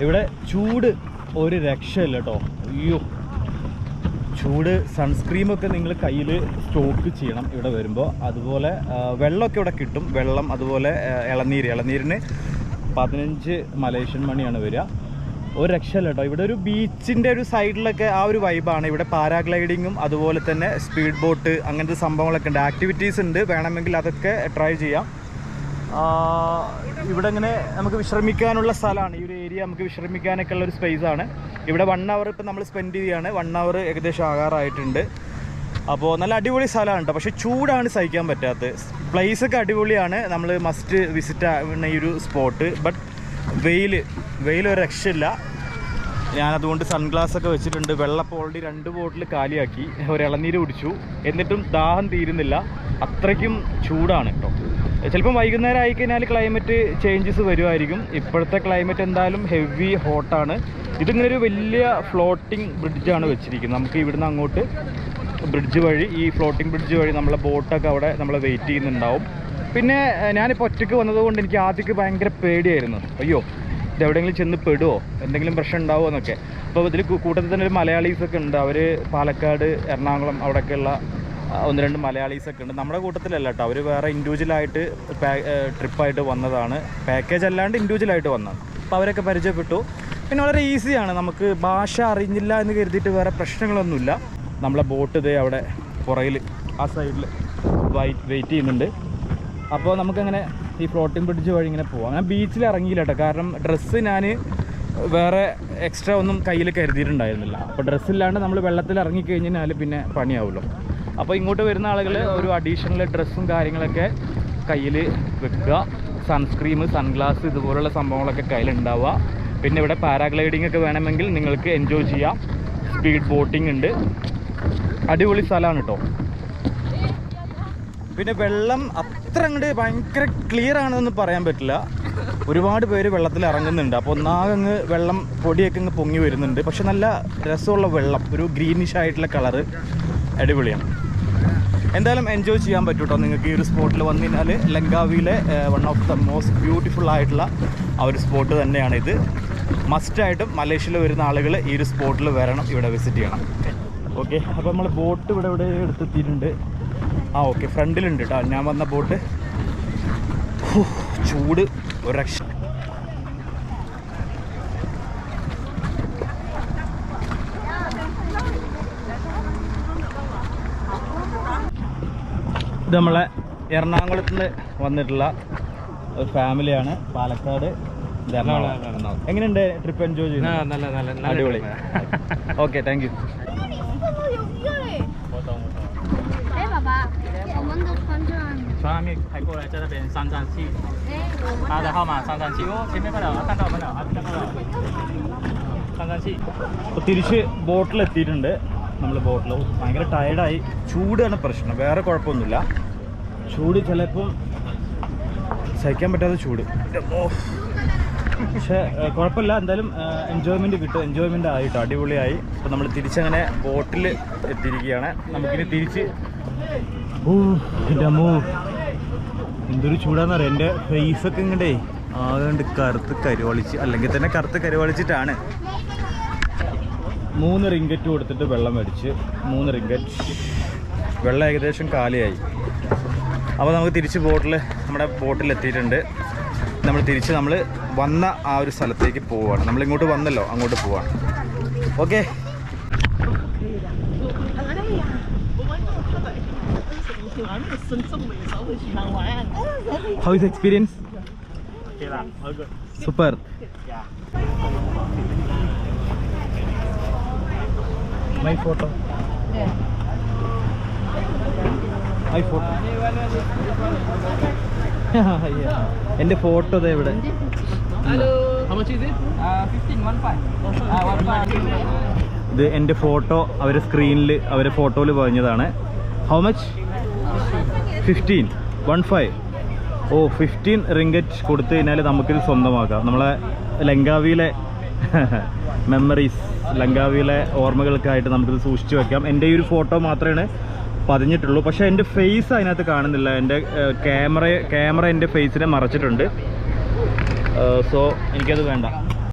S1: ഇവിടെ ചൂട് ഒരു രക്ഷയില്ല കേട്ടോ. അയ്യോ, ചൂട്. സൺസ്ക്രീമൊക്കെ നിങ്ങൾ കയ്യിൽ സ്റ്റോക്ക് ചെയ്യണം ഇവിടെ വരുമ്പോൾ. അതുപോലെ വെള്ളമൊക്കെ ഇവിടെ കിട്ടും, വെള്ളം. അതുപോലെ ഇളനീരിന് 15 മലേഷ്യൻ മണിയാണ് വരിക. ഒരു രക്ഷയില്ല കേട്ടോ. ഇവിടെ ഒരു ബീച്ചിൻ്റെ ഒരു സൈഡിലൊക്കെ ആ ഒരു വൈബാണ്. ഇവിടെ പാരാഗ്ലൈഡിങ്ങും അതുപോലെ തന്നെ സ്പീഡ് ബോട്ട് അങ്ങനത്തെ സംഭവങ്ങളൊക്കെ ഉണ്ട്, ആക്ടിവിറ്റീസ് ഉണ്ട്. വേണമെങ്കിൽ അതൊക്കെ ട്രൈ ചെയ്യാം. ഇവിടെ ഇങ്ങനെ നമുക്ക് വിശ്രമിക്കാനുള്ള സ്ഥലമാണ്. ഈ ഒരു ഏരിയ നമുക്ക് വിശ്രമിക്കാനൊക്കെ ഉള്ളൊരു സ്പേസാണ്. ഇവിടെ 1 hour ഇപ്പം നമ്മൾ സ്പെൻഡ് ചെയ്യുകയാണ്. 1 hour ഏകദേശം ആകാറായിട്ടുണ്ട്. അപ്പോൾ നല്ല അടിപൊളി സ്ഥലമാണ് കേട്ടോ. പക്ഷേ ചൂടാണ് സഹിക്കാൻ പറ്റാത്തത്. പ്ലേസൊക്കെ അടിപൊളിയാണ്, നമ്മൾ മസ്റ്റ് വിസിറ്റ് ആവുന്ന ഈ ഒരു സ്പോട്ട്. ബട്ട് വെയിൽ ഒരു രക്ഷയില്ല. ഞാനതുകൊണ്ട് സൺഗ്ലാസൊക്കെ വെച്ചിട്ടുണ്ട്. വെള്ളപ്പോൾ ഓൾറെഡി 2 ബോട്ടിൽ കാലിയാക്കി, ഒരു ഇളനീര് കുടിച്ചു. എന്നിട്ടും ദാഹം തീരുന്നില്ല, അത്രയ്ക്കും ചൂടാണ് കേട്ടോ. ചിലപ്പം വൈകുന്നേരം ആയിക്കഴിഞ്ഞാൽ ക്ലൈമറ്റ് ചേഞ്ചസ് വരുമായിരിക്കും. ഇപ്പോഴത്തെ ക്ലൈമറ്റ് എന്തായാലും ഹെവി ഹോട്ടാണ്. ഇതിങ്ങനെ ഒരു വലിയ ഫ്ലോട്ടിംഗ് ബ്രിഡ്ജാണ് വെച്ചിരിക്കുന്നത്. നമുക്ക് ഇവിടുന്ന് അങ്ങോട്ട് ബ്രിഡ്ജ് വഴി, ഈ ഫ്ലോട്ടിംഗ് ബ്രിഡ്ജ് വഴി നമ്മളെ ബോട്ടൊക്കെ അവിടെ നമ്മളെ വെയിറ്റ് ചെയ്യുന്നുണ്ടാവും. പിന്നെ ഞാനിപ്പോൾ ഒറ്റയ്ക്ക് വന്നതുകൊണ്ട് എനിക്ക് ആദ്യമൊക്കെ ഭയങ്കര പേടിയായിരുന്നു. അയ്യോ ഇതെവിടെയെങ്കിലും ചെന്ന് പെടുമോ, എന്തെങ്കിലും പ്രശ്നം ഉണ്ടാവുമോ എന്നൊക്കെ. അപ്പോൾ ഇതിൽ കൂട്ടത്തിൽ തന്നെ ഒരു മലയാളീസൊക്കെ ഉണ്ട്. അവർ പാലക്കാട്, എറണാകുളം അവിടെയൊക്കെയുള്ള 1-2 മലയാളീസൊക്കെ ഉണ്ട്. നമ്മുടെ കൂട്ടത്തിലല്ല കേട്ടോ, അവർ വേറെ ഇൻഡിവിജ്വലായിട്ട് ട്രിപ്പായിട്ട് വന്നതാണ്. പാക്കേജ് അല്ലാണ്ട് ഇൻഡിവിജ്വലായിട്ട് വന്നതാണ്. അപ്പോൾ അവരൊക്കെ പരിചയപ്പെട്ടു. പിന്നെ വളരെ ഈസിയാണ്, നമുക്ക് ഭാഷ അറിഞ്ഞില്ല എന്ന് കരുതിയിട്ട് വേറെ പ്രശ്നങ്ങളൊന്നുമില്ല. നമ്മളെ ബോട്ട് ഇതേ അവിടെ പുറയിൽ ആ സൈഡിൽ വെയിറ്റ് ചെയ്യുന്നുണ്ട്. അപ്പോൾ നമുക്കങ്ങനെ ഈ ഫ്ലോട്ടിംഗ് ബ്രിഡ്ജ് വഴി ഇങ്ങനെ പോവാം. ഞാൻ ബീച്ചിൽ ഇറങ്ങിയില്ല കേട്ടോ, കാരണം ഡ്രസ്സ് ഞാൻ വേറെ എക്സ്ട്രാ ഒന്നും കയ്യിൽ കരുതിയിട്ടുണ്ടായിരുന്നില്ല. അപ്പോൾ ഡ്രസ്സില്ലാണ്ട് നമ്മൾ വെള്ളത്തിൽ ഇറങ്ങിക്കഴിഞ്ഞാൽ പിന്നെ പണിയാവുമല്ലോ. അപ്പോൾ ഇങ്ങോട്ട് വരുന്ന ആളുകൾ ഒരു അഡീഷണൽ ഡ്രസ്സും കാര്യങ്ങളൊക്കെ കയ്യിൽ വെക്കുക. സൺസ്ക്രീം, സൺഗ്ലാസ് ഇതുപോലുള്ള സംഭവങ്ങളൊക്കെ കയ്യിലുണ്ടാവുക. പിന്നെ ഇവിടെ പാരാഗ്ലൈഡിംഗ് ഒക്കെ വേണമെങ്കിൽ നിങ്ങൾക്ക് എൻജോയ് ചെയ്യാം. സ്പീഡ് ബോട്ടിംഗ് ഉണ്ട്, അടിപൊളി സ്ഥലമാണ് കേട്ടോ. പിന്നെ വെള്ളം അത്ര അങ്ങോട്ട് ഭയങ്കര ക്ലിയർ ആണെന്നൊന്നും പറയാൻ പറ്റില്ല. ഒരുപാട് പേര് വെള്ളത്തിൽ ഇറങ്ങുന്നുണ്ട്. അപ്പോൾ ഒന്നാകങ്ങ് വെള്ളം പൊടിയൊക്കെ അങ്ങ് പൊങ്ങി വരുന്നുണ്ട്. പക്ഷെ നല്ല രസമുള്ള വെള്ളം, ഒരു ഗ്രീനിഷ് ആയിട്ടുള്ള കളറ്, അടിപൊളിയാണ്. എന്തായാലും എൻജോയ് ചെയ്യാൻ പറ്റും കേട്ടോ നിങ്ങൾക്ക് ഈ ഒരു സ്പോട്ടിൽ വന്നു കഴിഞ്ഞാൽ. ലങ്കാവിയിലെ 1 of the മോസ്റ്റ് ബ്യൂട്ടിഫുൾ ആയിട്ടുള്ള ആ ഒരു സ്പോട്ട് തന്നെയാണ് ഇത്. മസ്റ്റായിട്ടും മലേഷ്യയിൽ വരുന്ന ആളുകൾ ഈ ഒരു സ്പോട്ടിൽ വരണം, ഇവിടെ വിസിറ്റ് ചെയ്യണം. ഓക്കെ, അപ്പോൾ നമ്മൾ ബോട്ട് ഇവിടെ എടുത്തെത്തിയിട്ടുണ്ട്. ഓക്കെ, ഫ്രണ്ടിലുണ്ട് കേട്ടോ ഞാൻ വന്ന ബോട്ട്. ചൂട് ഒരു രക്ഷ. ഇത് നമ്മളെ എറണാകുളത്ത് നിന്ന് വന്നിട്ടുള്ള ഒരു ഫാമിലിയാണ്. പാലക്കാട്, എറണാകുളം. എങ്ങനെയുണ്ട് ട്രിപ്പ്? എൻജോയ് ചെയ്യുന്നു? അടിപൊളി. ഓക്കെ, താങ്ക് യു.
S2: 从外面开过来，在那边337，他的号码337哦，前面看到了，看到没有？看到了，337。
S1: അപ്പോൾ തിരിച്ച് ബോട്ടിലെത്തിയിട്ടുണ്ട്. നമ്മൾ ബോട്ടിൽ ഭയങ്കര ടയർഡായി. ചൂടാണ് പ്രശ്നം, വേറെ കുഴപ്പമൊന്നുമില്ല. ചൂട് ചിലപ്പോൾ സഹിക്കാൻ പറ്റാത്ത ചൂട്, പക്ഷേ കുഴപ്പമില്ല. എന്തായാലും എൻജോയ്മെൻറ്റ് കിട്ടും. എൻജോയ്മെൻ്റ് ആയിട്ടോ, അടിപൊളിയായി. അപ്പോൾ നമ്മൾ തിരിച്ചങ്ങനെ ബോട്ടിൽ എത്തിയിരിക്കുകയാണ്. നമുക്കിനി തിരിച്ച് എൻ്റെ അമ്മോ എന്തൊരു ചൂടാന്ന് പറയാം. എൻ്റെ ഫേസൊക്കെ ഇങ്ങോട്ടേ ആകണ്ട് കറുത്ത് കരുവളിച്ച്, അല്ലെങ്കിൽ തന്നെ കറുത്ത് കരുവളിച്ചിട്ടാണ്. 3 റിങ്കറ്റ് കൊടുത്തിട്ട് വെള്ളം മേടിച്ച്, 3 റിങ്കറ്റ്. വെള്ളം ഏകദേശം കാലിയായി. അപ്പോൾ നമുക്ക് തിരിച്ച് നമ്മുടെ ബോട്ടിലെത്തിയിട്ടുണ്ട്. നമ്മൾ തിരിച്ച് നമ്മൾ വന്ന ആ ഒരു സ്ഥലത്തേക്ക് പോവുകയാണ്. നമ്മളിങ്ങോട്ട് വന്നല്ലോ, അങ്ങോട്ട് പോവാണ്. Okay, how is the experience?
S2: Okay lah, all good.
S1: Super.
S2: Yeah.
S1: My photo. My photo. എൻ്റെ ഫോട്ടോ ദേ ഇവിടെ.
S2: How much is it? 15.15.
S1: ഇത് എൻ്റെ ഫോട്ടോ അവരെ സ്ക്രീനിൽ, അവരെ ഫോട്ടോയിൽ പറഞ്ഞതാണ്. How much? 15. ഓ, 15 റിങ്കറ്റ് കൊടുത്തു കഴിഞ്ഞാൽ നമുക്കിത് സ്വന്തമാക്കാം. നമ്മളെ ലങ്കാവിയിലെ മെമ്മറീസ്, ലങ്കാവിയിലെ ഓർമ്മകൾക്കായിട്ട് നമുക്കിത് സൂക്ഷിച്ചു വെക്കാം. എൻ്റെ ഈ ഒരു ഫോട്ടോ മാത്രമേ പതിഞ്ഞിട്ടുള്ളൂ. പക്ഷേ എൻ്റെ ഫേസ് അതിനകത്ത് കാണുന്നില്ല. എൻ്റെ ക്യാമറ എൻ്റെ ഫേസിനെ മറച്ചിട്ടുണ്ട്. സോ എനിക്കത് വേണ്ട.